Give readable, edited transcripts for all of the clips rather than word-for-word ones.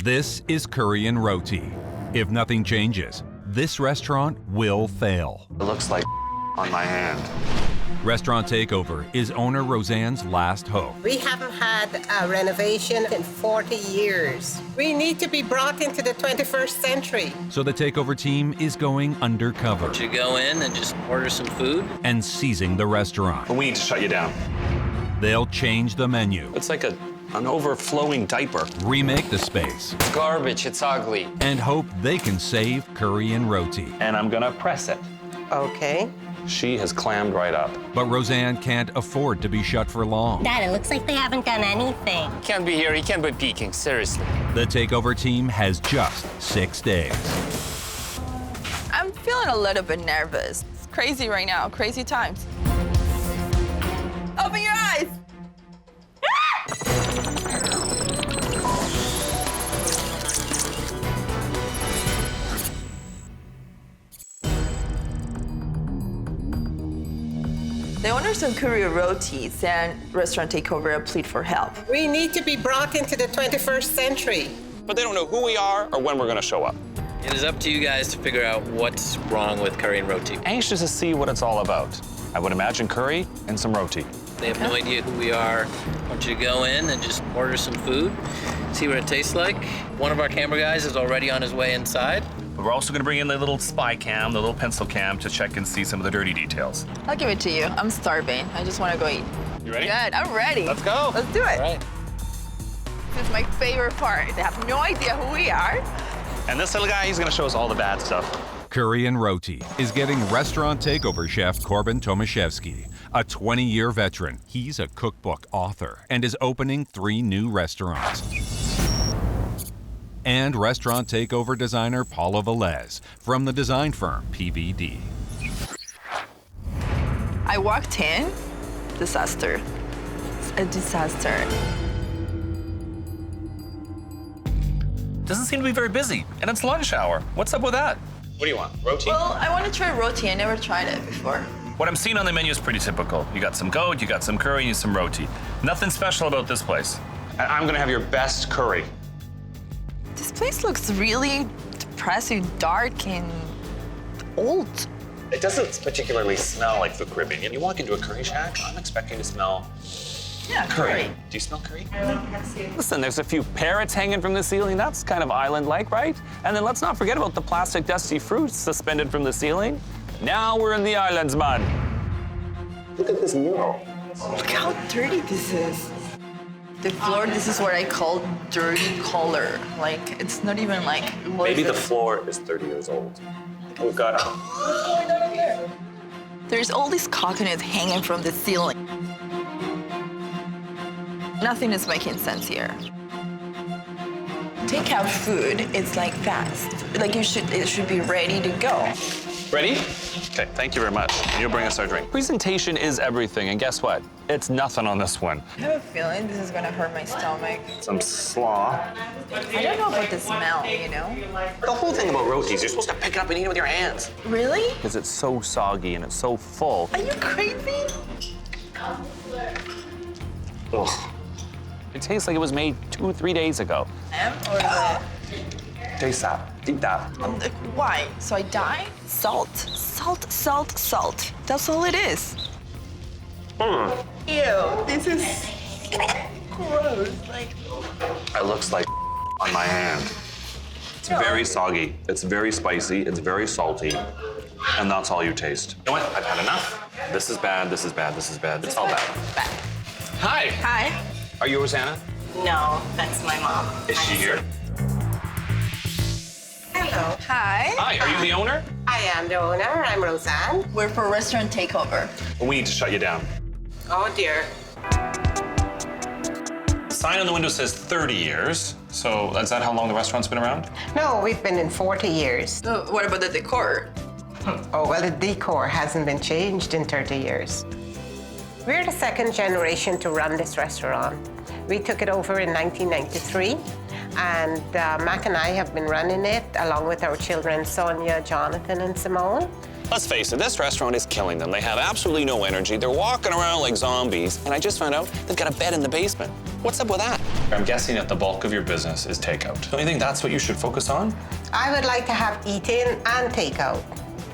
This is Curry and Roti. If nothing changes, this restaurant will fail. It looks like on my hand. Restaurant Takeover is owner Rozanne's last hope. We haven't had a renovation in 40 years. We need to be brought into the 21st century. So the Takeover team is going undercover You go in and just order some food. and seizing the restaurant. But we need to shut you down. They'll change the menu, It's like an overflowing diaper. remake the space, Garbage, it's ugly. and hope they can save Curry and Roti. And I'm gonna press it. Okay. She has clammed right up. But Rozanne can't afford to be shut for long. Dad, it looks like they haven't done anything. He can't be here, he can't be peeking, seriously. The Takeover team has just 6 days. I'm feeling a little bit nervous. It's crazy right now, crazy times. Open your eyes! The owners of Curry Roti sent Restaurant Takeover a plea for help. We need to be brought into the 21st century. But they don't know who we are or when we're gonna show up. It is up to you guys to figure out what's wrong with Curry and Roti. Anxious to see what it's all about. I would imagine curry and some roti. They have no idea who we are. I want you to go in and just order some food, see what it tastes like. One of our camera guys is already on his way inside. But we're also going to bring in the little spy cam, the little pencil cam, to check and see some of the dirty details. I'll give it to you. I'm starving. I just want to go eat. You ready? Good, I'm ready. Let's go. Let's do it. All right. This is my favorite part. They have no idea who we are. And this little guy, he's going to show us all the bad stuff. Curry and Roti is getting Restaurant Takeover chef Corbin Tomaszeski, a 20-year veteran. He's a cookbook author and is opening 3 new restaurants. And Restaurant Takeover designer Paula Velez from the design firm PVD. I walked in, disaster. It's a disaster. Doesn't seem to be very busy, and it's lunch hour. What's up with that? What do you want? Roti? Well, I want to try roti. I never tried it before. What I'm seeing on the menu is pretty typical. You got some goat, you got some curry, and some roti. Nothing special about this place. And I'm gonna have your best curry. This place looks really depressing, dark, and old. It doesn't particularly smell like the Caribbean. You walk into a curry shack, I'm expecting to smell Yeah, curry. Do you smell curry? Listen, there's a few parrots hanging from the ceiling. That's kind of island-like, right? And then let's not forget about the plastic dusty fruits suspended from the ceiling. Now we're in the islands, man. Look at this mural. Look how dirty this is. The floor, this is what I call dirty color. Like, it's not even like... what Maybe is the it? floor is 30 years old. We've got... There's all these coconuts hanging from the ceiling. Nothing is making sense here. Takeout food, it's like fast. Like it should be ready to go. Ready? Okay, thank you very much. You'll bring us our drink. Presentation is everything, and guess what? It's nothing on this one. I have a feeling this is gonna hurt my stomach. Some slaw. I don't know about the smell, you know? The whole thing about roti is you're supposed to pick it up and eat it with your hands. Really? Because it's so soggy and it's so full. Are you crazy? Ugh. It tastes like it was made 2 or 3 days ago. Or the... Taste that. Eat that. Why? So I die? Salt. Salt, salt, salt. That's all it is. Ew, this is gross. Like... It looks like on my hand. It's very soggy. It's very spicy. It's very salty. And that's all you taste. You know what? I've had enough. This is bad. This is bad. This is bad. It's all bad. Hi. Hi. Are you Rosanna? No, that's my mom. Is she here? Hello. Hi. Hi. Are you the owner? I am the owner. I'm Rozanne. We're for Restaurant Takeover. Well, we need to shut you down. Oh, dear. The sign on the window says 30 years. So is that how long the restaurant's been around? No, we've been in 40 years. So what about the decor? Oh, well, the decor hasn't been changed in 30 years. We're the 2nd generation to run this restaurant. We took it over in 1993, and Mac and I have been running it along with our children, Sonia, Jonathan, and Simone. Let's face it, this restaurant is killing them. They have absolutely no energy. They're walking around like zombies. And I just found out they've got a bed in the basement. What's up with that? I'm guessing that the bulk of your business is takeout. Don't you think that's what you should focus on? I would like to have eat-in and takeout.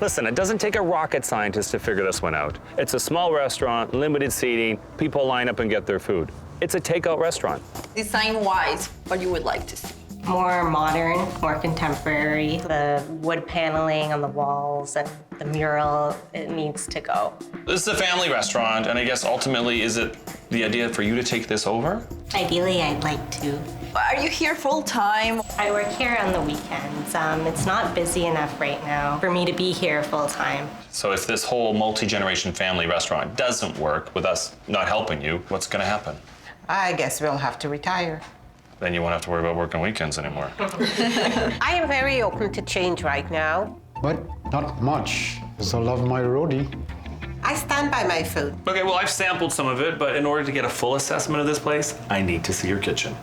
Listen, it doesn't take a rocket scientist to figure this one out. It's a small restaurant, limited seating, people line up and get their food. It's a takeout restaurant. Design-wise, what you would like to see? More modern, more contemporary. The wood paneling on the walls and the mural, it needs to go. This is a family restaurant, and I guess ultimately, is it the idea for you to take this over? Ideally, I'd like to. Are you here full-time? I work here on the weekends. It's not busy enough right now for me to be here full-time. So if this whole multi-generation family restaurant doesn't work with us not helping you, what's gonna happen? I guess we'll have to retire. Then you won't have to worry about working weekends anymore. I am very open to change right now. But not much, because I love my roti. I stand by my food. Okay, well, I've sampled some of it, but in order to get a full assessment of this place, I need to see your kitchen.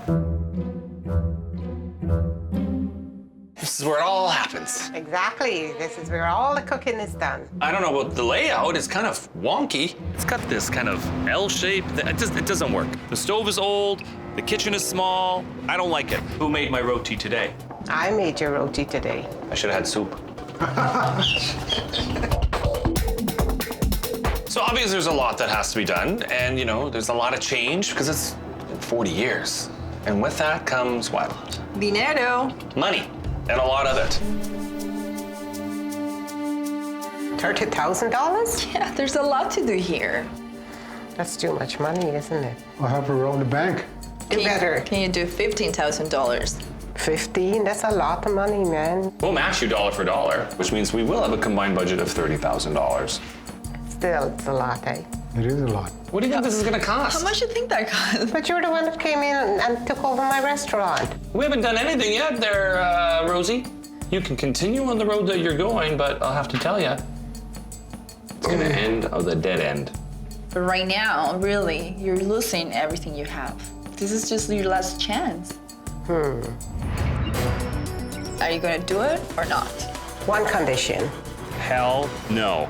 This is where it all happens. Exactly. This is where all the cooking is done. I don't know about the layout. It's kind of wonky. It's got this kind of L shape. It doesn't work. The stove is old. The kitchen is small. I don't like it. Who made my roti today? I made your roti today. I should have had soup. So obviously there's a lot that has to be done, and there's a lot of change because it's been 40 years. And with that comes what? Dinero. Money, and a lot of it. $30,000? Yeah, there's a lot to do here. That's too much money, isn't it? I have to rob the bank. You better. Can you do $15,000? 15? That's a lot of money, man. We'll match you dollar for dollar, which means we will have a combined budget of $30,000. Still, it's a lot, eh? It is a lot. What do you think this is gonna cost? How much do you think that costs? But you're the one that came in and took over my restaurant. We haven't done anything yet there, Rosie. You can continue on the road that you're going, but I'll have to tell you, it's gonna end of the dead end. But right now, really, you're losing everything you have. This is just your last chance. Are you gonna do it or not? One condition. Hell no.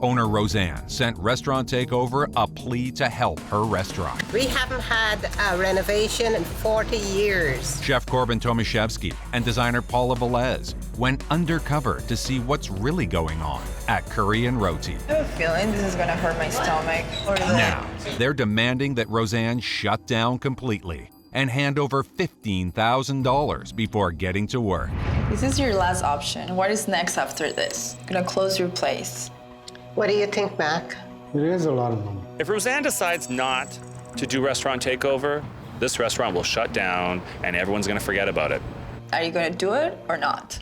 Owner Rozanne sent Restaurant Takeover a plea to help her restaurant. We haven't had a renovation in 40 years. Chef Corbin Tomaszeski and designer Paula Velez went undercover to see what's really going on at Curry and Roti. I have a feeling this is gonna hurt my stomach. Now, they're demanding that Rozanne shut down completely and hand over $15,000 before getting to work. This is your last option. What is next after this? Gonna close your place. What do you think, Mac? It is a lot of money. If Rozanne decides not to do Restaurant Takeover, this restaurant will shut down and everyone's gonna forget about it. Are you gonna do it or not?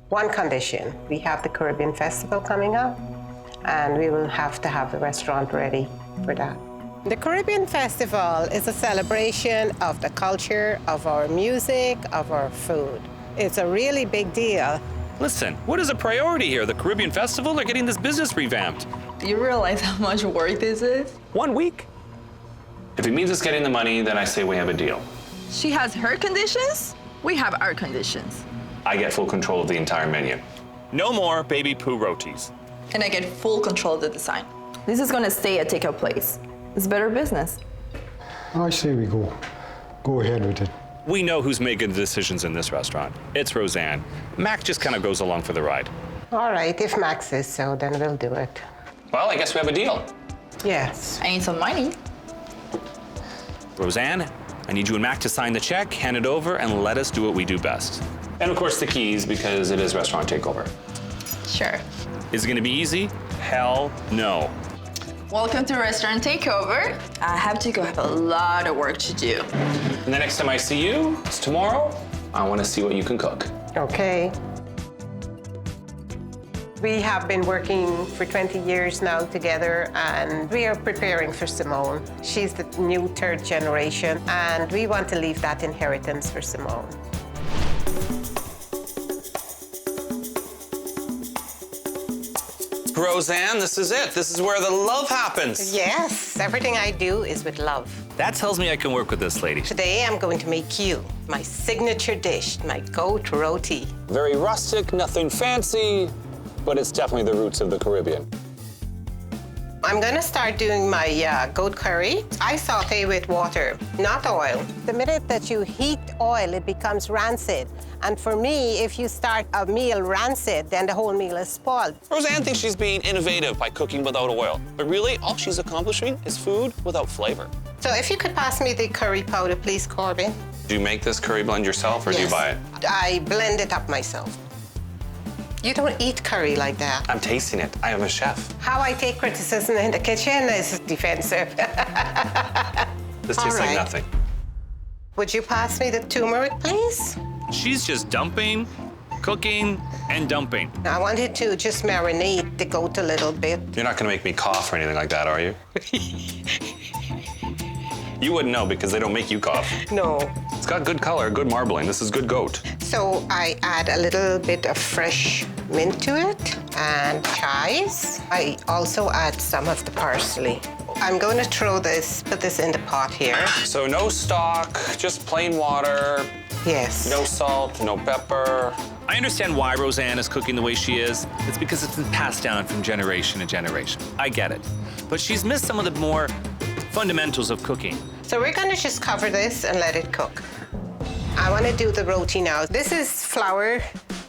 One condition. We have the Caribbean Festival coming up, and we will have to have the restaurant ready for that. The Caribbean Festival is a celebration of the culture, of our music, of our food. It's a really big deal. Listen, what is a priority here? The Caribbean Festival or getting this business revamped? Do you realize how much work this is? 1 week. If it means us getting the money, then I say we have a deal. She has her conditions, we have our conditions. I get full control of the entire menu. No more baby poo rotis. And I get full control of the design. This is gonna stay a takeout place. It's better business. I say we go ahead with it. We know who's making the decisions in this restaurant. It's Rozanne. Mac just kind of goes along for the ride. All right, if Max says so, then we'll do it. Well, I guess we have a deal. Yes. I need some money. Rozanne, I need you and Mac to sign the check, hand it over, and let us do what we do best. And of course the keys, because it is Restaurant Takeover. Sure. Is it gonna be easy? Hell no. Welcome to Restaurant Takeover. I have to go have a lot of work to do. And the next time I see you, it's tomorrow, I wanna see what you can cook. Okay. We have been working for 20 years now together, and we are preparing for Simone. She's the new third generation, and we want to leave that inheritance for Simone. Rozanne, this is it. This is where the love happens. Yes, everything I do is with love. That tells me I can work with this lady. Today, I'm going to make you my signature dish, my goat roti. Very rustic, nothing fancy, but it's definitely the roots of the Caribbean. I'm gonna start doing my goat curry. I saute with water, not oil. The minute that you heat oil, it becomes rancid. And for me, if you start a meal rancid, then the whole meal is spoiled. Rozanne thinks she's being innovative by cooking without oil. But really, all she's accomplishing is food without flavor. So if you could pass me the curry powder, please, Corbin. Do you make this curry blend yourself, or do you buy it? I blend it up myself. You don't eat curry like that. I'm tasting it. I am a chef. How I take criticism in the kitchen is defensive. This tastes like nothing. Would you pass me the turmeric, please? She's just dumping, cooking, and dumping. I wanted to just marinate the goat a little bit. You're not gonna make me cough or anything like that, are you? You wouldn't know because they don't make you cough. No. It's got good color, good marbling. This is good goat. So I add a little bit of fresh mint to it and chives. I also add some of the parsley. I'm going to put this in the pot here. So no stock, just plain water. Yes. No salt, no pepper. I understand why Rozanne is cooking the way she is. It's because it's been passed down from generation to generation. I get it. But she's missed some of the more fundamentals of cooking. So we're going to just cover this and let it cook. I want to do the roti now. This is flour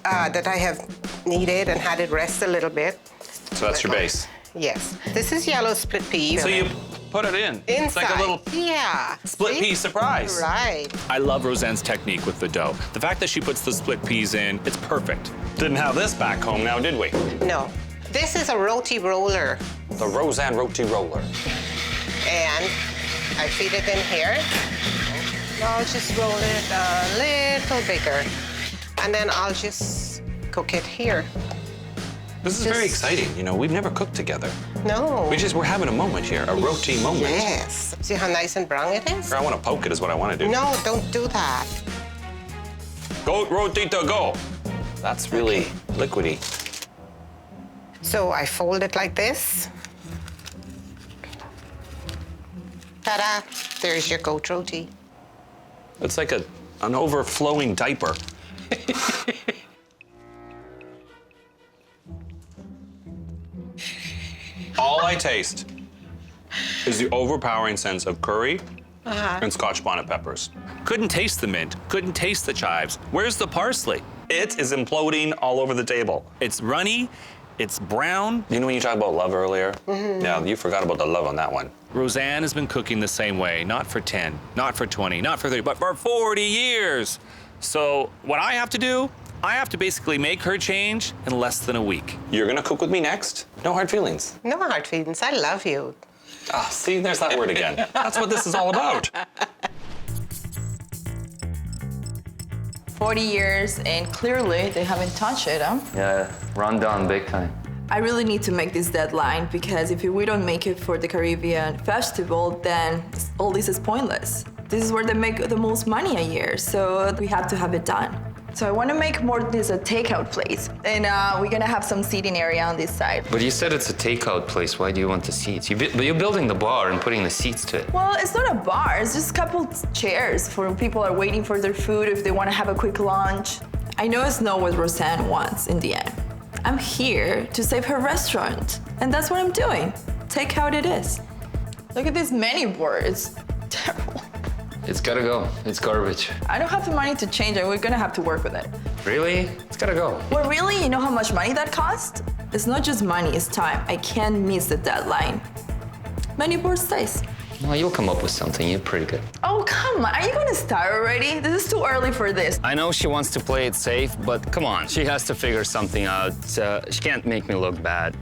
that I have kneaded and had it rest a little bit. So that's your base? Yes. This is yellow split pea. So you put it in. Inside. It's like a little split pea surprise. Right. I love Rozanne's technique with the dough. The fact that she puts the split peas in, it's perfect. Didn't have this back home now, did we? No. This is a roti roller. The Rozanne roti roller. And I feed it in here. I'll just roll it a little bigger. And then I'll just cook it here. This is very exciting. You know, we've never cooked together. No. We're having a moment here, a roti moment. Yes. See how nice and brown it is? I want to poke it is what I want to do. No, don't do that. Goat roti to go. That's really liquidy. So I fold it like this. Ta-da, there's your goat roti. It's like an overflowing diaper. All I taste is the overpowering sense of curry and Scotch bonnet peppers. Couldn't taste the mint, couldn't taste the chives. Where's the parsley? It is imploding all over the table. It's runny, it's brown. You know when you talked about love earlier? Yeah, you forgot about the love on that one. Rozanne has been cooking the same way, not for 10, not for 20, not for 30, but for 40 years. So what I have to do, I have to basically make her change in less than a week. You're gonna cook with me next? No hard feelings. No hard feelings, I love you. Ah, see, there's that word again. That's what this is all about. 40 years, and clearly they haven't touched it, huh? Yeah, run down big time. I really need to make this deadline because if we don't make it for the Caribbean Festival, then all this is pointless. This is where they make the most money a year, so we have to have it done. So I want to make more this a takeout place, and we're gonna have some seating area on this side. But you said it's a takeout place. Why do you want the seats? But you're building the bar and putting the seats to it. Well, it's not a bar. It's just a couple chairs for people who are waiting for their food if they want to have a quick lunch. I know it's not what Rozanne wants in the end. I'm here to save her restaurant, and that's what I'm doing. Takeout it is. Look at this menu board. It's terrible. It's gotta go. It's garbage. I don't have the money to change it. We're gonna have to work with it. Really? It's gotta go. Well, really, you know how much money that cost? It's not just money, it's time. I can't miss the deadline. Menu board stays. Well, you'll come up with something. You're pretty good. Oh, come on. Are you gonna start already? This is too early for this. I know she wants to play it safe, but come on. She has to figure something out. She can't make me look bad.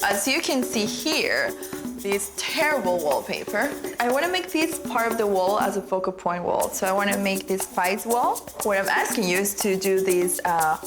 As you can see here, this terrible wallpaper. I want to make this part of the wall as a focal point wall. So I want to make this sides wall. What I'm asking you is to do this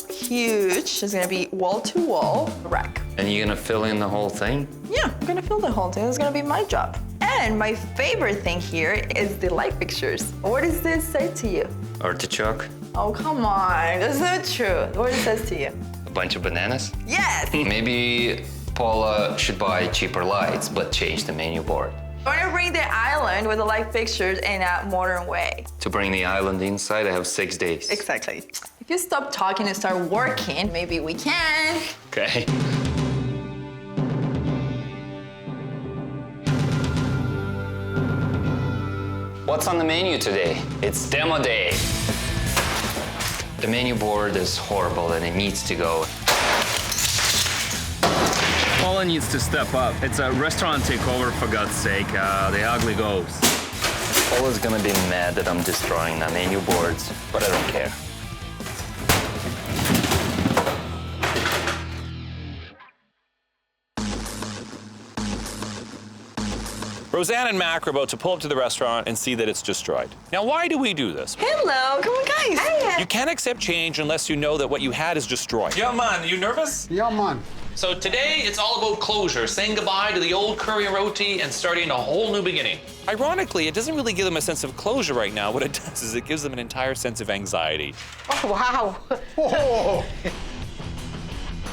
huge, it's going to be wall-to-wall rack. And you're gonna fill in the whole thing? Yeah, I'm going to fill the whole thing. It's going to be my job. And my favorite thing here is the light fixtures. What does this say to you? Artichoke? Oh, come on. That's not true. What it says to you? A bunch of bananas? Yes! Maybe Paula should buy cheaper lights, but change the menu board. I want to bring the island with the light fixtures in a modern way. To bring the island inside, I have 6 days. Exactly. If you stop talking and start working, maybe we can. Okay. What's on the menu today? It's demo day. The menu board is horrible and it needs to go. Paula needs to step up. It's a restaurant takeover, for God's sake. The ugly ghost. Paula's gonna be mad that I'm destroying the menu boards, but I don't care. Rozanne and Mac are about to pull up to the restaurant and see that it's destroyed. Now, why do we do this? Hello, come on, guys. Hi. You can't accept change unless you know that what you had is destroyed. Yeah, man, you nervous? Yeah, man. So today, it's all about closure, saying goodbye to the old curry and roti and starting a whole new beginning. Ironically, it doesn't really give them a sense of closure right now. What it does is it gives them an entire sense of anxiety. Oh, wow. Oh.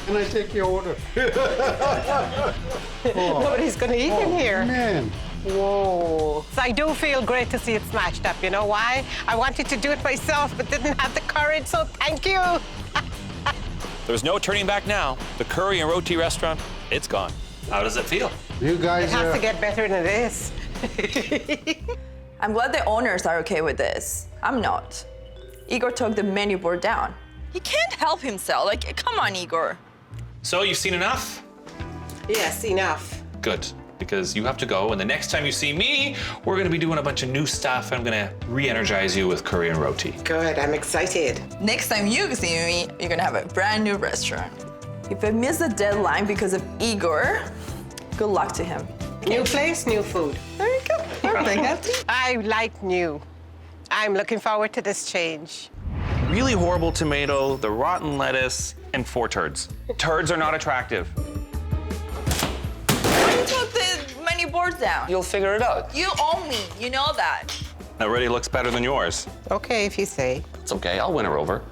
Can I take your order? Nobody's going to eat in here. Man. Whoa. So I do feel great to see it smashed up. You know why? I wanted to do it myself, but didn't have the courage, so thank you. There's no turning back now. The curry and roti restaurant, it's gone. How does it feel? You guys It has to get better than this. I'm glad the owners are okay with this. I'm not. Igor took the menu board down. He can't help himself. Like, come on, Igor. So you've seen enough? Yes, enough. Good, because you have to go, and the next time you see me, we're gonna be doing a bunch of new stuff. I'm gonna re-energize you with curry and roti. Good, I'm excited. Next time you see me, you're gonna have a brand new restaurant. If I miss the deadline because of Igor, good luck to him. New place, new food. There you go. Perfect. I like new. I'm looking forward to this change. Really horrible tomato, the rotten lettuce, and 4 turds. Turds are not attractive. Why you took the menu board down? You'll figure it out. You owe me. You know that. That already looks better than yours. Okay, if you say. It's okay, I'll win her over.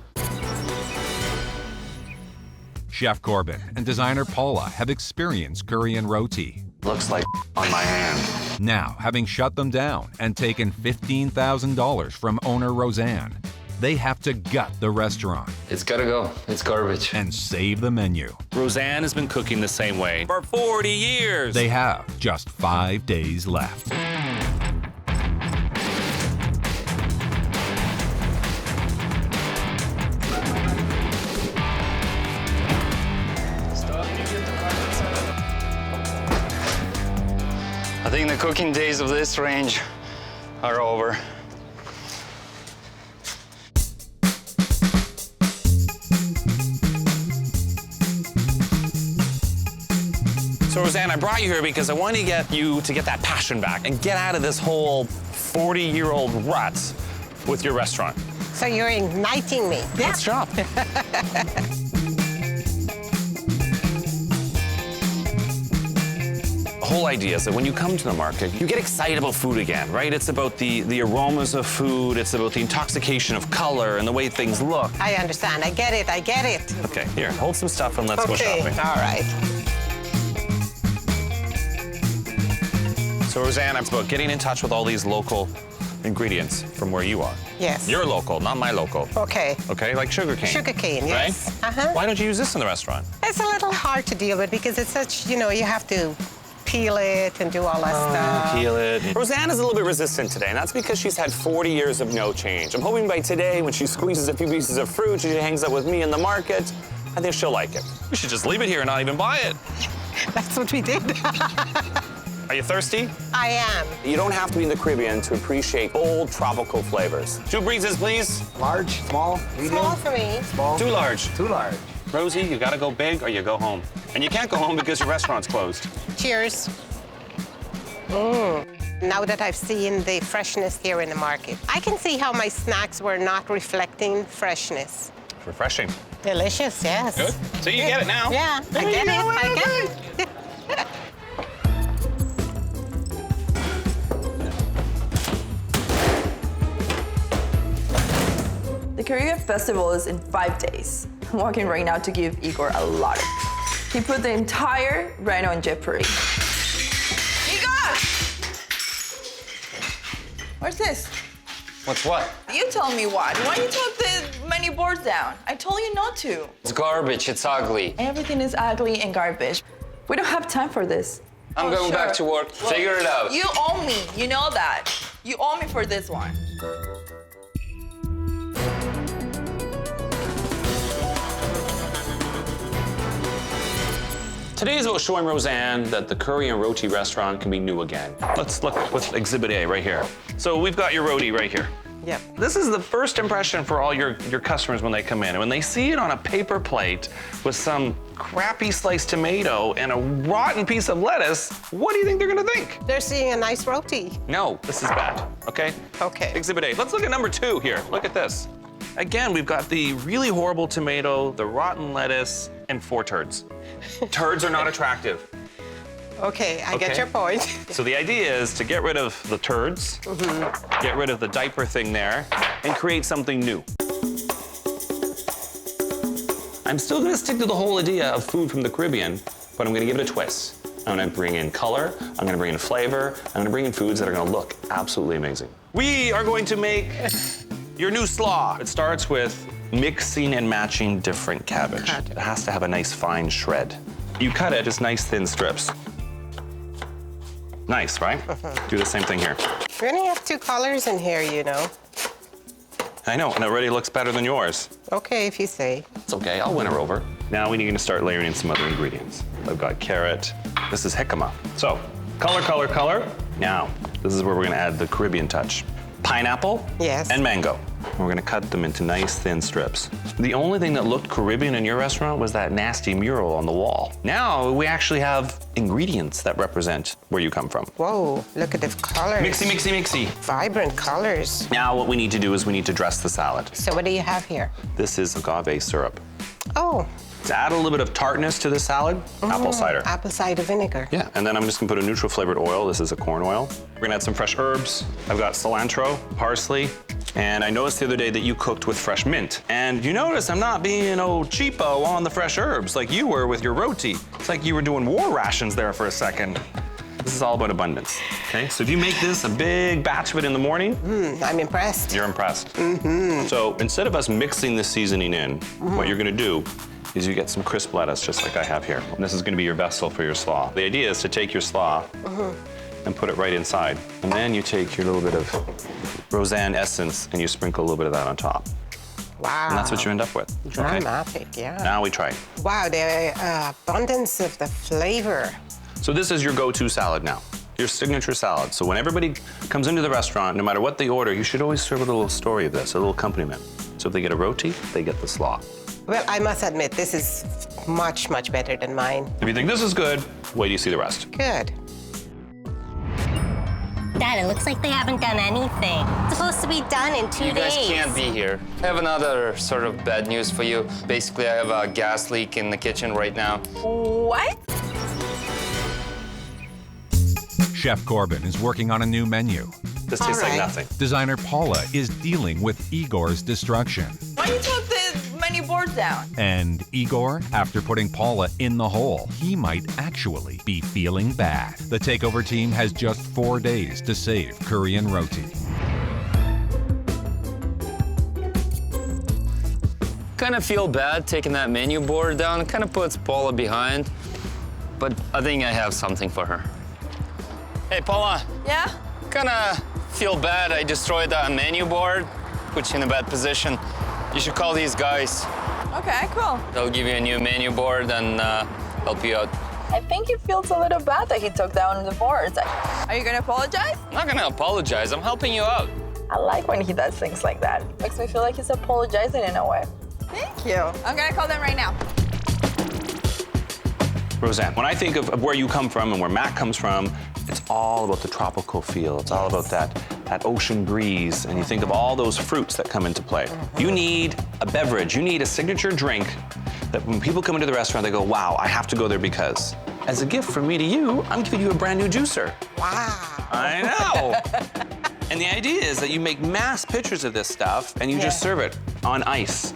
Chef Corbin and designer Paula have experienced curry and roti. Looks like on my hand. Now, having shut them down and taken $15,000 from owner Rozanne, they have to gut the restaurant It's gotta go. It's garbage. and save the menu. Rozanne has been cooking the same way for 40 years. They have just 5 days left. I think the cooking days of this range are over. So Rozanne, I brought you here because I want to get you to get that passion back and get out of this whole 40-year-old rut with your restaurant. So you're igniting me. Let's shop. The whole idea is that when you come to the market, you get excited about food again, right? It's about the aromas of food, it's about the intoxication of color and the way things look. I understand. I get it. I get it. Okay, here, hold some stuff and let's go shopping. All right. So Rozanne, it's about getting in touch with all these local ingredients from where you are. Yes. You're local, not my local. Okay. Okay, like sugarcane. Sugarcane, yes. Right? Uh-huh. Why don't you use this in the restaurant? It's a little hard to deal with because it's such, you know, you have to peel it and do all that stuff. Peel it. Rozanne is a little bit resistant today, and that's because she's had 40 years of no change. I'm hoping by today, when she squeezes a few pieces of fruit, she hangs out with me in the market, I think she'll like it. We should just leave it here and not even buy it. That's what we did. Are you thirsty? I am. You don't have to be in the Caribbean to appreciate bold tropical flavors. 2 breezes, please. Large, small, medium? Small for me. Small. 2 large. 2 large. Rosie, you gotta go big or you go home. And you can't go home because your restaurant's closed. Cheers. Now that I've seen the freshness here in the market, I can see how my snacks were not reflecting freshness. Refreshing. Delicious, yes. Good. So you get it now. Yeah, I get it. I get it. The Caribbean Festival is in 5 days. I'm walking right now to give Igor a lot. He put the entire rhino in jeopardy. Igor! What's this? What's what? You tell me what. Why you took the menu board down? I told you not to. It's garbage. It's ugly. Everything is ugly and garbage. We don't have time for this. I'm going back to work. Figure it out. You owe me. You know that. You owe me for this one. Today is about showing Rozanne that the curry and roti restaurant can be new again. Let's look with Exhibit A right here. So we've got your roti right here. Yep. This is the first impression for all your customers when they come in. And when they see it on a paper plate with some crappy sliced tomato and a rotten piece of lettuce, what do you think they're gonna think? They're seeing a nice roti. No, this is bad, okay? Okay. Exhibit A. Let's look at number 2 here. Look at this. Again, we've got the really horrible tomato, the rotten lettuce, and 4 turds. Turds are not attractive. Okay, I get your point. So the idea is to get rid of the turds, get rid of the diaper thing there, and create something new. I'm still gonna stick to the whole idea of food from the Caribbean, but I'm gonna give it a twist. I'm gonna bring in color, I'm gonna bring in flavor, I'm gonna bring in foods that are gonna look absolutely amazing. We are going to make your new slaw. It starts with mixing and matching different cabbage. It has to have a nice fine shred. You cut it just nice thin strips. Nice, right? Do the same thing here. We only have 2 colors in here, you know. I know, and it already looks better than yours. Okay, if you say. It's okay, I'll win her over. Now we need to start layering in some other ingredients. I've got carrot. This is jicama. So, color, color, color. Now, this is where we're gonna add the Caribbean touch. Pineapple Yes. and mango. We're gonna cut them into nice thin strips. The only thing that looked Caribbean in your restaurant was that nasty mural on the wall. Now we actually have ingredients that represent where you come from. Whoa, look at the colors. Mixy, mixy, mixy. Vibrant colors. Now what we need to do is we need to dress the salad. So what do you have here? This is agave syrup. Oh, To add a little bit of tartness to the salad, apple cider. apple cider vinegar. Yeah, and then I'm just gonna put a neutral flavored oil. This is a corn oil. We're gonna add some fresh herbs. I've got cilantro, parsley, and I noticed the other day that you cooked with fresh mint. And you notice I'm not being cheapo on the fresh herbs like you were with your roti. It's like you were doing war rations there for a second. This is all about abundance, okay? So if you make this a big batch of it in the morning, I'm impressed. you're impressed. So instead of us mixing this seasoning in, what you're gonna do is you get some crisp lettuce, just like I have here. And this is gonna be your vessel for your slaw. The idea is to take your slaw and put it right inside. And then you take your little bit of Rozanne essence and you sprinkle a little bit of that on top. Wow. And that's what you end up with. okay? Dramatic, yeah. Now we try it. Wow, the abundance of the flavor. So this is your go-to salad now, your signature salad. So when everybody comes into the restaurant, no matter what they order, you should always serve a little story of this, a little accompaniment. So if they get a roti, they get the slaw. Well, I must admit, this is much, much better than mine. If you think this is good, wait till you see the rest. Good. Dad, it looks like they haven't done anything. It's supposed to be done in 2 days. You guys can't be here. I have another sort of bad news for you. Basically, I have a gas leak in the kitchen right now. What? Chef Corbin is working on a new menu. This tastes like right. nothing. Designer Paula is dealing with Igor's destruction. Why you took the menu board down? And Igor, after putting Paula in the hole, he might actually be feeling bad. The Takeover team has just 4 days to save curry and roti. Kind of feel bad taking that menu board down. It kind of puts Paula behind. But I think I have something for her. Hey, Paula. Yeah? Kind of feel bad I destroyed that menu board. Put you in a bad position. You should call these guys. Okay, cool. They'll give you a new menu board and help you out. I think he feels a little bad that he took down the boards. Are you gonna apologize? I'm not gonna apologize. I'm helping you out. I like when he does things like that. Makes me feel like he's apologizing in a way. Thank you. I'm gonna call them right now. Rozanne, when I think of where you come from and where Mac comes from, it's all about the tropical feel. It's all about that ocean breeze. And you think of all those fruits that come into play. You need a beverage. You need a signature drink that when people come into the restaurant, they go, wow, I have to go there because. As a gift from me to you, I'm giving you a brand new juicer. Wow. I know. And the idea is that you make mass pitchers of this stuff and you just serve it on ice.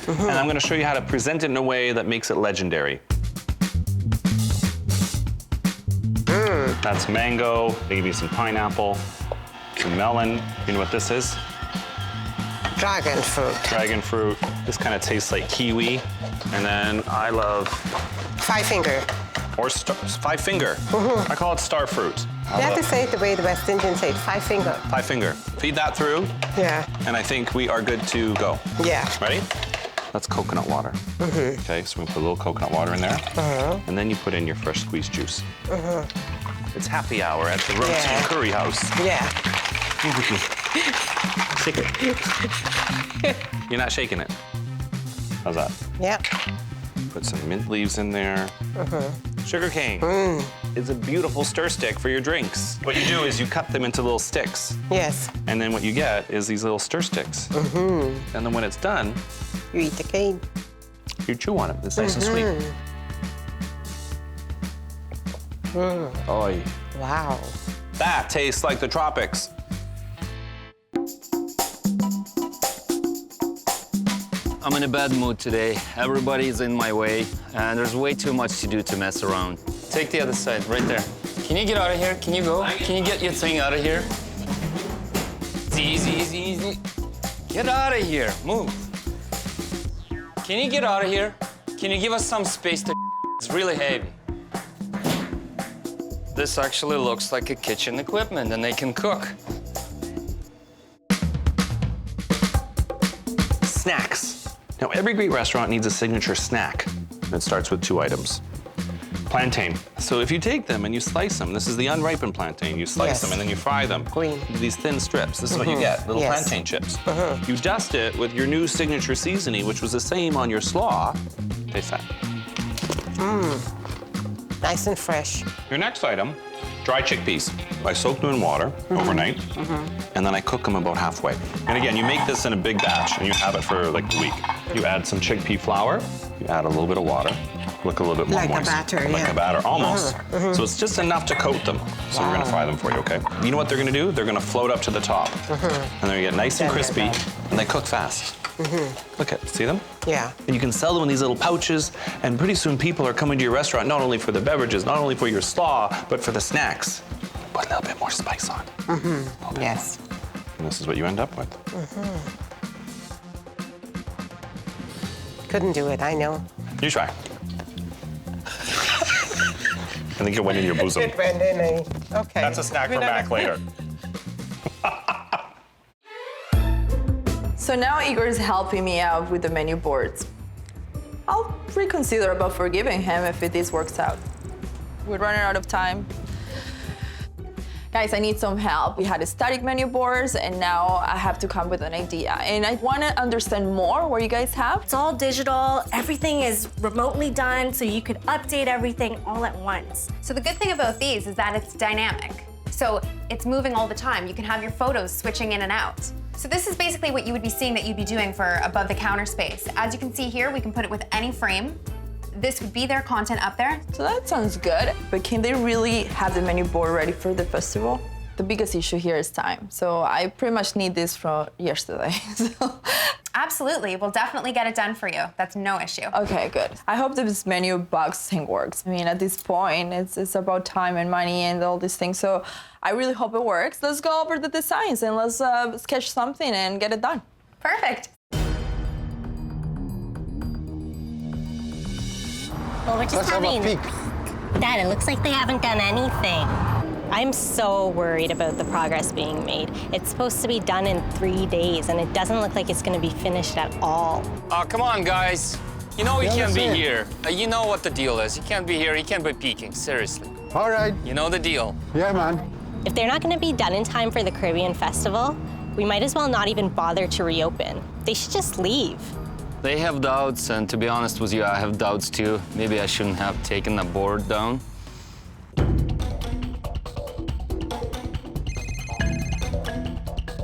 And I'm gonna show you how to present it in a way that makes it legendary. That's mango, they give you some pineapple, some melon. You know what this is? Dragon fruit. Dragon fruit. This kind of tastes like kiwi. And then I love, 5 finger. or 5 finger. I call it star fruit. You have to say it the way the West Indians say it, 5 finger. 5 finger. Feed that through, Yeah. and I think we are good to go. Yeah. Ready? That's coconut water. Okay, so we put a little coconut water in there, and then you put in your fresh squeezed juice. It's happy hour at the Roti Yeah. Curry House. Yeah. Shake it. You're not shaking it. How's that? Yeah. Put some mint leaves in there. Sugar cane. It's a beautiful stir stick for your drinks. What you do is you cut them into little sticks, Yes. and then what you get is these little stir sticks. And then when it's done, You eat the cane. you chew on it. It's nice and sweet. Oy. Wow. That tastes like the tropics. I'm in a bad mood today. Everybody's in my way, and there's way too much to do to mess around. Take the other side, right there. Can you get out of here? Can you go? Can you get your thing out of here? Easy, easy, easy. Get out of here. Move. Can you get out of here? Can you give us some space to... It's really heavy. This actually looks like a kitchen equipment, and they can cook. Snacks. Now, every great restaurant needs a signature snack. It starts with 2 items. Plantain. So if you take them and you slice them, this is the unripened plantain. You slice Yes. them and then you fry them. Green. These thin strips. This is what you get, little Yes. plantain chips. You dust it with your new signature seasoning, which was the same on your slaw. Taste that. Nice and fresh. Your next item, dry chickpeas. I soak them in water overnight, and then I cook them about halfway. And again, you make this in a big batch, and you have it for like a week. You add some chickpea flour, you add a little bit of water, look a little bit more Like a moist. batter, Like yeah. a batter, almost. So it's just enough to coat them. So we're gonna fry them for you, okay? You know what they're gonna do? They're gonna float up to the top. And they get nice and Then they're crispy, done. and they cook fast. Look at, see them? Yeah. And you can sell them in these little pouches, and pretty soon people are coming to your restaurant not only for the beverages, not only for your slaw, but for the snacks. Put a little bit more spice on. Yes. And this is what you end up with. Couldn't do it, I know. You try. I think it went in your bosom. It went in a... Okay. That's a snack for Mac later. So now Igor is helping me out with the menu boards. I'll reconsider about forgiving him if this works out. We're running out of time. Guys, I need some help. We had a static menu boards, and now I have to come with an idea. And I want to understand more what you guys have. It's all digital, everything is remotely done, so you could update everything all at once. So the good thing about these is that it's dynamic. So it's moving all the time. You can have your photos switching in and out. So this is basically what you would be seeing that you'd be doing for above the counter space. As you can see here, we can put it with any frame. This would be their content up there. So that sounds good, but can they really have the menu board ready for the festival? The biggest issue here is time. So I pretty much need this from yesterday. Absolutely, we'll definitely get it done for you. That's no issue. Okay, good. I hope this menu box thing works. I mean, at this point, it's about time and money and all these things. So I really hope it works. Let's go over the designs and let's sketch something and get it done. Perfect. Well, we're just Let's have a having... peek. Dad, it looks like they haven't done anything. I'm so worried about the progress being made. It's supposed to be done in 3 days, and it doesn't look like it's going to be finished at all. Oh, come on, guys. You know you Yeah, can't be that's it. here. You know what the deal is. You can't be here. You can't be peeking. Seriously. All right. You know the deal. Yeah, man. If they're not going to be done in time for the Caribbean Festival, we might as well not even bother to reopen. They should just leave. They have doubts, and to be honest with you, I have doubts too. Maybe I shouldn't have taken the board down.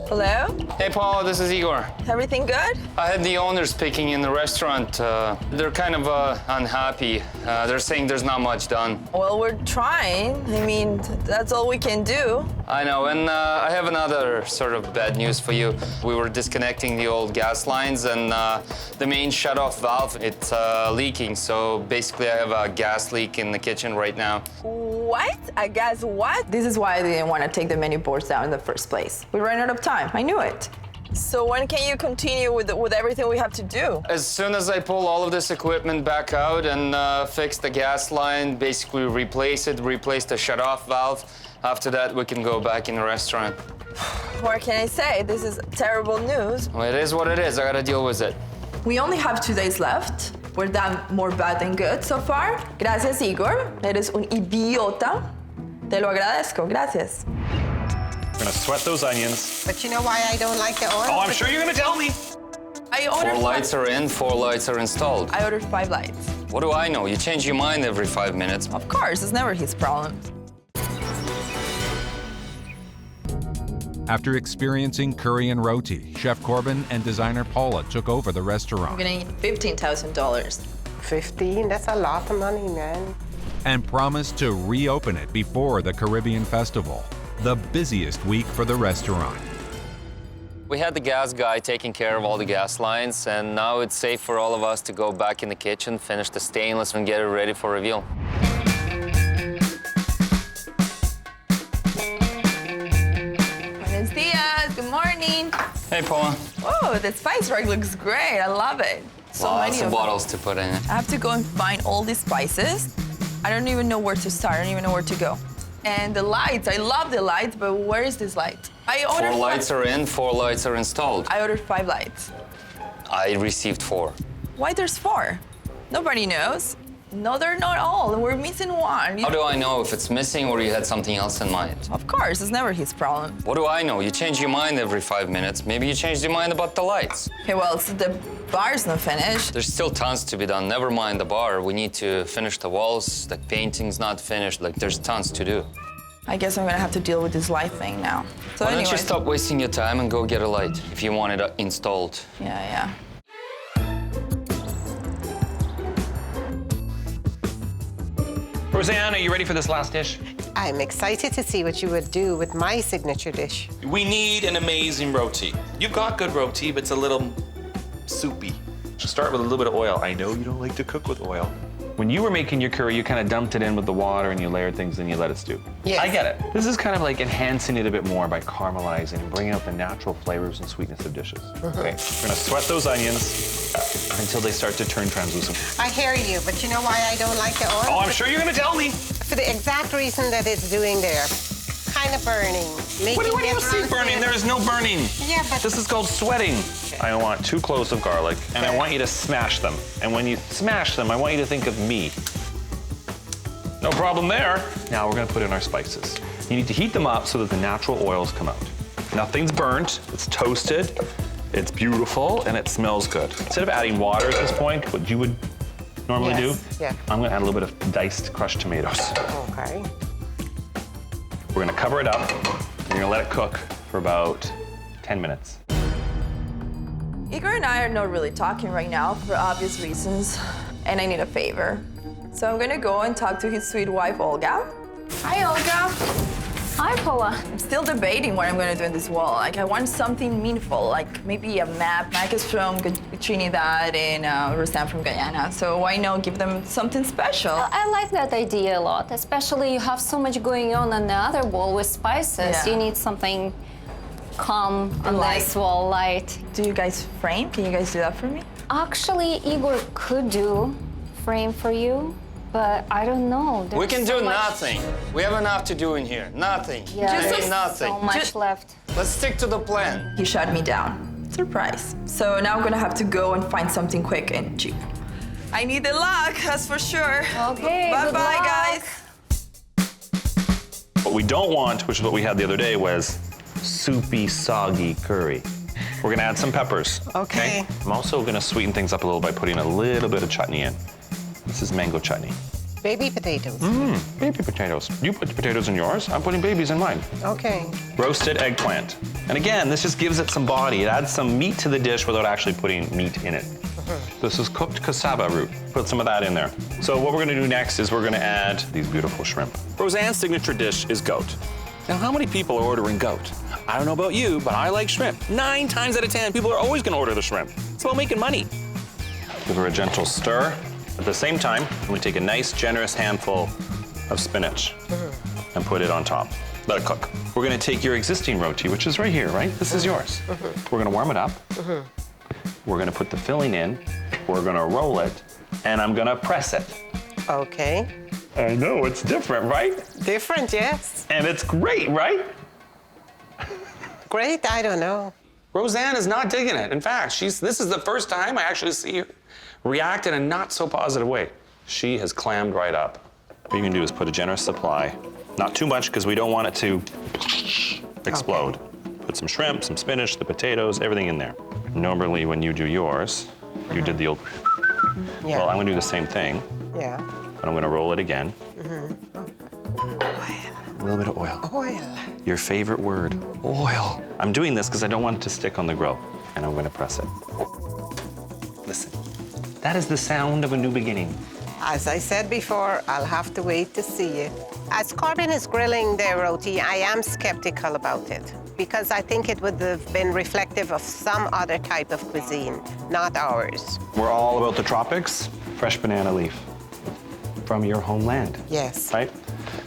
Hello? Hey, Paula, this is Igor. Everything good? I had the owners picking in the restaurant. They're kind of unhappy. They're saying there's not much done. Well, we're trying. I mean, that's all we can do. I know, and I have another sort of bad news for you. We were disconnecting the old gas lines, and the main shut-off valve, it's leaking. So basically, I have a gas leak in the kitchen right now. What? A gas what? This is why I didn't want to take the menu boards down in the first place. We ran out of time. I knew it. So when can you continue with everything we have to do? As soon as I pull all of this equipment back out and fix the gas line, basically replace the shut-off valve, After that, we can go back in the restaurant. What can I say? This is terrible news. Well, it is what it is. I gotta deal with it. We only have 2 days left. We're done more bad than good so far. Gracias, Igor. Eres un idiota. Te lo agradezco. Gracias. We're gonna sweat those onions. But you know why I don't like the oil? Oh, I'm sure you're gonna tell me. I ordered 4 lights are in, 4 lights are installed. I ordered 5 lights. What do I know? You change your mind every 5 minutes. Of course, it's never his problem. After experiencing curry and roti, Chef Corbin and designer Paula took over the I'm restaurant gonna need $15,000. 15? That's a lot of money, man. and promised to reopen it before the Caribbean Festival, the busiest week for the restaurant. We had the gas guy taking care of all the gas lines, and now it's safe for all of us to go back in the kitchen, finish the stainless, and get it ready for reveal. Buenos dias, good morning. Hey, Paula. Oh, the spice rack looks great. I love it. So Lots many of them. bottles to put in it. I have to go and find all these spices. I don't even know where to start. I don't even know where to go. And the lights, I love the lights, but where is this light? I ordered 4 lights are in, 4 lights are installed. I ordered 5 lights. I received 4. Why there's 4? Nobody knows. No, they're not all. We're missing one. How do I know if it's missing or you had something else in mind? Of course, it's never his problem. What do I know? You change your mind every 5 minutes. Maybe you changed your mind about the lights. Okay, well, so the bar's not finished. There's still tons to be done. Never mind the bar. We need to finish the walls. The painting's not finished. Like, there's tons to do. I guess I'm gonna have to deal with this light thing now. So Why don't you anyway. stop wasting your time and go get a light if you want it installed? Yeah. Rozanne, are you ready for this last dish? I'm excited to see what you would do with my signature dish. We need an amazing roti. You've got good roti, but it's a little soupy. Just start with a little bit of oil. I know you don't like to cook with oil. When you were making your curry, you kind of dumped it in with the water and you layered things and you let it stew. Yes. I get it. This is kind of like enhancing it a bit more by caramelizing and bringing out the natural flavors and sweetness of dishes. Okay, we're gonna sweat those onions until they start to turn translucent. I hear you, but you know why I don't like the oil? Oh, I'm sure you're gonna tell me. For the exact reason that it's doing there. Kind of burning. What do you see burning? There is no burning. Yeah, but... This is called sweating. I want 2 cloves of garlic, and I want you to smash them. And when you smash them, I want you to think of me. No problem there. Now we're gonna put in our spices. You need to heat them up so that the natural oils come out. Nothing's burnt, it's toasted, it's beautiful, and it smells good. Instead of adding water at this point, what you would normally do, yeah. I'm gonna add a little bit of diced crushed tomatoes. Okay. We're gonna cover it up, and you're gonna let it cook for about 10 minutes. Igor and I are not really talking right now for obvious reasons, and I need a favor. So I'm gonna go and talk to his sweet wife, Olga. Hi, Olga. Hi, Paula. I'm still debating what I'm gonna do in this wall. Like, I want something meaningful, like maybe a map. Mac is from Trinidad and Rozanne from Guyana, so why not give them something special? I like that idea a lot, especially you have so much going on the other wall with spices. Yeah. You need something calm on this wall, light. Do you guys frame? Can you guys do that for me? Actually, Igor could do frame for you, but I don't know. We can There's do so much- nothing. We have enough to do in here. Nothing. Yeah, I mean, there's nothing. so much left. Let's stick to the plan. He shut me down. Surprise. So now I'm gonna have to go and find something quick and cheap. I need the luck, that's for sure. Okay, Bye-bye, good luck. guys. What we don't want, which is what we had the other day, was soupy, soggy curry. We're gonna add some peppers. Okay. I'm also gonna sweeten things up a little by putting a little bit of chutney in. This is mango chutney. Baby potatoes. Baby potatoes. You put potatoes in yours, I'm putting babies in mine. Okay. Roasted eggplant. And again, this just gives it some body. It adds some meat to the dish without actually putting meat in it. This is cooked cassava root. Put some of that in there. So what we're gonna do next is we're gonna add these beautiful shrimp. Rozanne's signature dish is goat. Now, how many people are ordering goat? I don't know about you, but I like shrimp. 9 times out of 10, people are always gonna order the shrimp. It's about making money. Give her a gentle stir. At the same time, we take a nice, generous handful of spinach and put it on top. Let it cook. We're gonna take your existing roti, which is right here, right? This is yours. We're gonna warm it up. We're gonna put the filling in. We're gonna roll it, and I'm gonna press it. Okay. I know, it's different, right? Different, yes. And it's great, right? Great, I don't know. Rozanne is not digging it. In fact, this is the first time I actually see her react in a not so positive way. She has clammed right up. What you can do is put a generous supply. Not too much, because we don't want it to explode. Okay. Put some shrimp, some spinach, the potatoes, everything in there. Normally, when you do yours, you did the old... Yeah. Well, I'm gonna do the same thing. Yeah. But I'm gonna roll it again. A little bit of oil. Oil. Your favorite word, oil. I'm doing this because I don't want it to stick on the grill, and I'm gonna press it. Listen, that is the sound of a new beginning. As I said before, I'll have to wait to see it. As Corbin is grilling the roti, I am skeptical about it because I think it would have been reflective of some other type of cuisine, not ours. We're all about the tropics. Fresh banana leaf from your homeland. Yes. Right?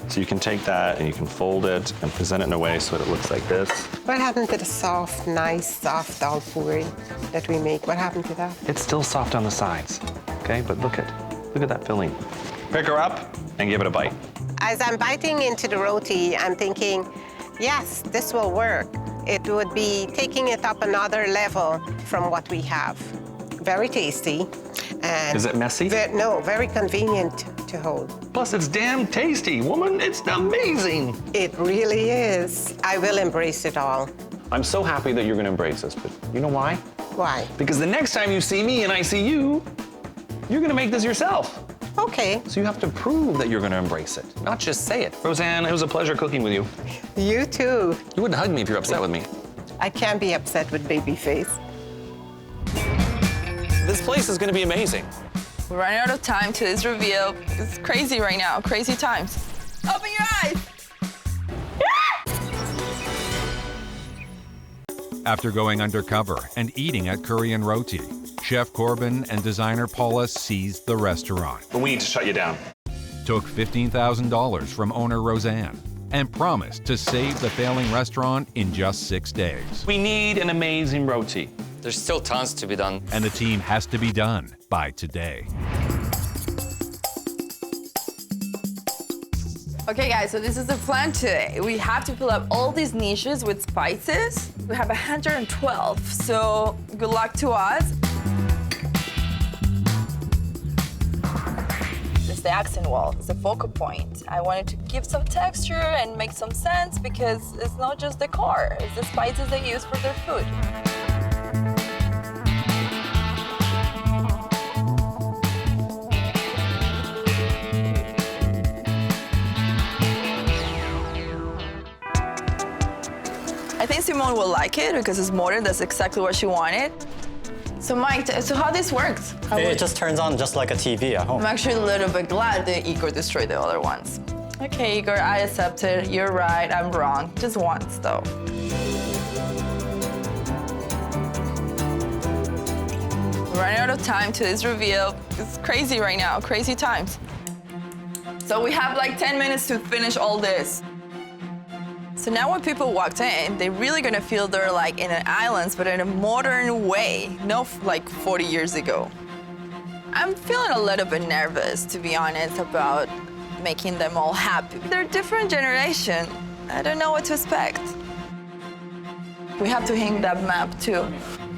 So you can take that and you can fold it and present it in a way so that it looks like this. What happened to the soft, nice, soft dal puri that we make? What happened to that? It's still soft on the sides, okay? But look at that filling. Pick her up and give it a bite. As I'm biting into the roti, I'm thinking, yes, this will work. It would be taking it up another level from what we have. Very tasty. And is it messy? No, very convenient to hold. Plus, it's damn tasty, woman. It's amazing. It really is. I will embrace it all. I'm so happy that you're gonna embrace this, but you know why? Why? Because the next time you see me and I see you, you're gonna make this yourself. Okay. So you have to prove that you're gonna embrace it, not just say it. Rozanne, it was a pleasure cooking with you. You too. You wouldn't hug me if you're upset with me. I can't be upset with baby face. This place is gonna be amazing. We're running out of time to this reveal. It's crazy right now, crazy times. Open your eyes! After going undercover and eating at Curry and Roti, Chef Corbin and designer Paula seized the restaurant. But we need to shut you down. Took $15,000 from owner Rozanne and promised to save the failing restaurant in just 6 days. We need an amazing roti. There's still tons to be done. And the team has to be done by today. Okay guys, so this is the plan today. We have to fill up all these niches with spices. We have 112, so good luck to us. This is the accent wall, it's the focal point. I wanted to give some texture and make some sense because it's not just decor, it's the spices they use for their food. I think Simone will like it because it's modern. That's exactly what she wanted. So Mike, so how this works? It just turns on just like a TV at home. I'm actually a little bit glad that Igor destroyed the other ones. Okay, Igor, I accept it. You're right, I'm wrong. Just once, though. We're running out of time to this reveal. It's crazy right now, crazy times. So we have like 10 minutes to finish all this. So now when people walked in, they're really gonna feel they're like in an islands, but in a modern way, not like 40 years ago. I'm feeling a little bit nervous, to be honest, about making them all happy. They're a different generation. I don't know what to expect. We have to hang that map too.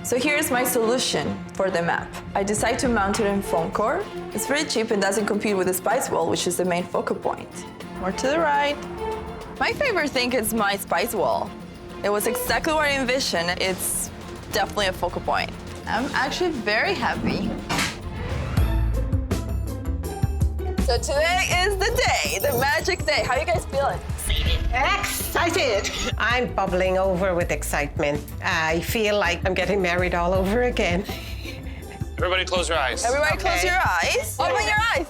So here's my solution for the map. I decided to mount it in foam core. It's very cheap and doesn't compete with the spice wall, which is the main focal point. More to the right. My favorite thing is my spice wall. It was exactly what I envisioned. It's definitely a focal point. I'm actually very happy. So today is the day, the magic day. How are you guys feeling? Excited! I'm bubbling over with excitement. I feel like I'm getting married all over again. Everybody close your eyes. Everybody close your eyes. Open your eyes.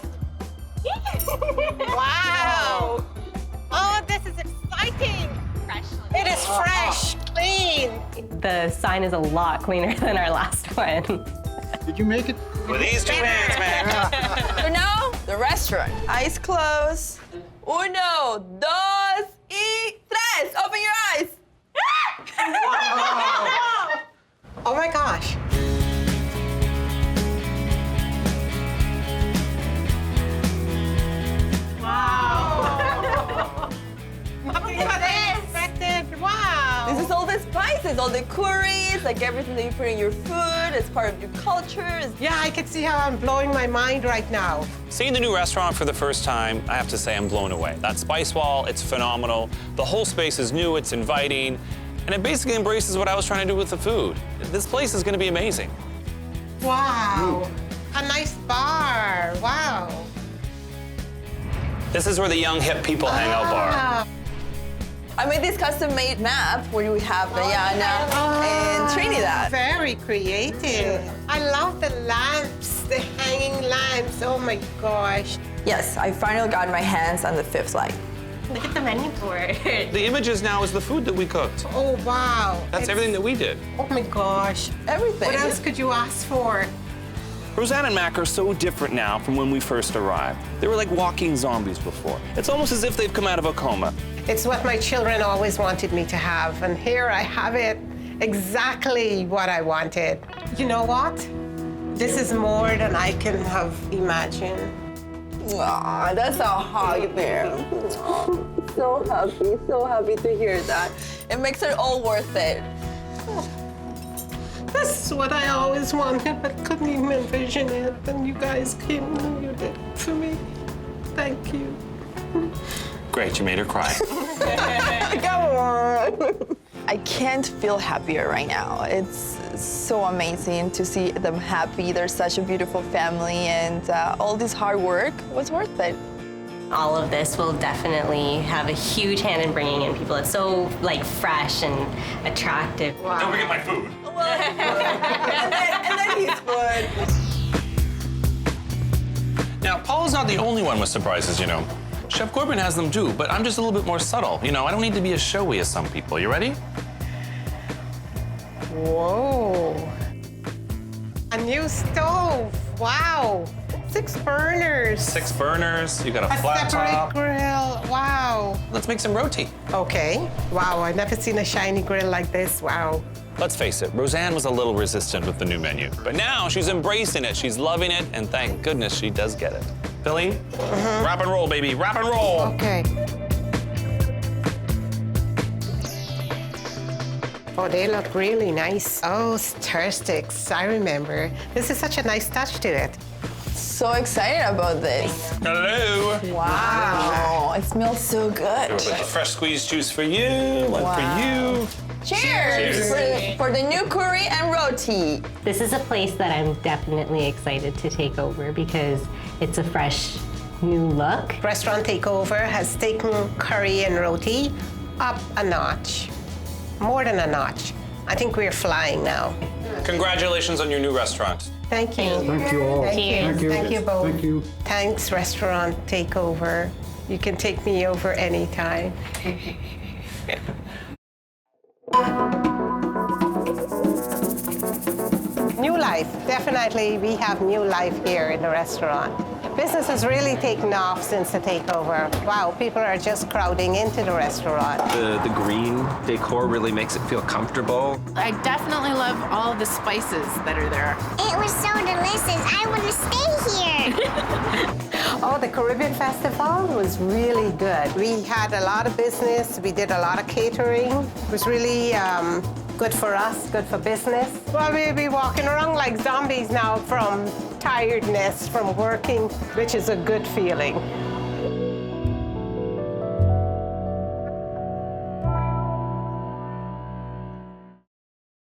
Wow! Oh, this is exciting! It is fresh, clean. The sign is a lot cleaner than our last one. Did you make it? With these two hands, man. So now, the restaurant. Eyes closed. Uno, dos, y tres. Open your eyes. Oh my gosh. sauces, all the curries, like everything that you put in your food. It's part of your culture. Yeah, I can see how I'm blowing my mind right now. Seeing the new restaurant for the first time, I have to say I'm blown away. That spice wall, it's phenomenal. The whole space is new, it's inviting, and it basically embraces what I was trying to do with the food. This place is gonna be amazing. Wow, a nice bar, wow. This is where the young, hip people hang out bar. I made this custom-made map where we have Diana and Trinidad. Very creative. I love the lamps, the hanging lamps. Oh my gosh. Yes, I finally got my hands on the 5th light. Look at the menu board. The images now is the food that we cooked. Oh wow. That's everything that we did. Oh my gosh. Everything. What else could you ask for? Rozanne and Mac are so different now from when we first arrived. They were like walking zombies before. It's almost as if they've come out of a coma. It's what my children always wanted me to have, and here I have it, exactly what I wanted. You know what? This is more than I can have imagined. Aw, that's a hug there. So happy to hear that. It makes it all worth it. This is what I always wanted, but couldn't even envision it. And you guys came and you did it for me. Thank you. Great, you made her cry. Come on. I can't feel happier right now. It's so amazing to see them happy. They're such a beautiful family, and all this hard work was worth it. All of this will definitely have a huge hand in bringing in people. It's so like fresh and attractive. Wow. Don't forget my food. and then he's good. Now, Paula's not the only one with surprises, you know. Chef Corbin has them too, but I'm just a little bit more subtle. You know, I don't need to be as showy as some people. You ready? Whoa. A new stove. Wow. 6 burners. 6 burners. You got a flat separate top. grill. Wow. Let's make some roti. Okay. Wow, I've never seen a shiny grill like this. Wow. Let's face it, Rozanne was a little resistant with the new menu, but now she's embracing it. She's loving it, and thank goodness she does get it. Billy, wrap and roll, baby, wrap and roll. Okay. Oh, they look really nice. Oh, stir sticks, I remember. This is such a nice touch to it. So excited about this. Hello. Wow, it smells so good. With the fresh squeezed juice for you, one for you. Cheers, for the new curry and roti. This is a place that I'm definitely excited to take over because it's a fresh, new look. Restaurant Takeover has taken curry and roti up a notch. More than a notch. I think we're flying now. Congratulations on your new restaurant. Thank you. Thank you all. Thank you. Thank you both. Thank you. Thanks, Restaurant Takeover. You can take me over anytime. New life. Definitely, we have new life here in the restaurant. Business has really taken off since the takeover. Wow, people are just crowding into the restaurant. The green decor really makes it feel comfortable. I definitely love all the spices that are there. It was so delicious. I want to stay here. Oh, the Caribbean Festival was really good. We had a lot of business. We did a lot of catering. It was really good for us, good for business. Well, we'll be walking around like zombies now from tiredness from working, which is a good feeling.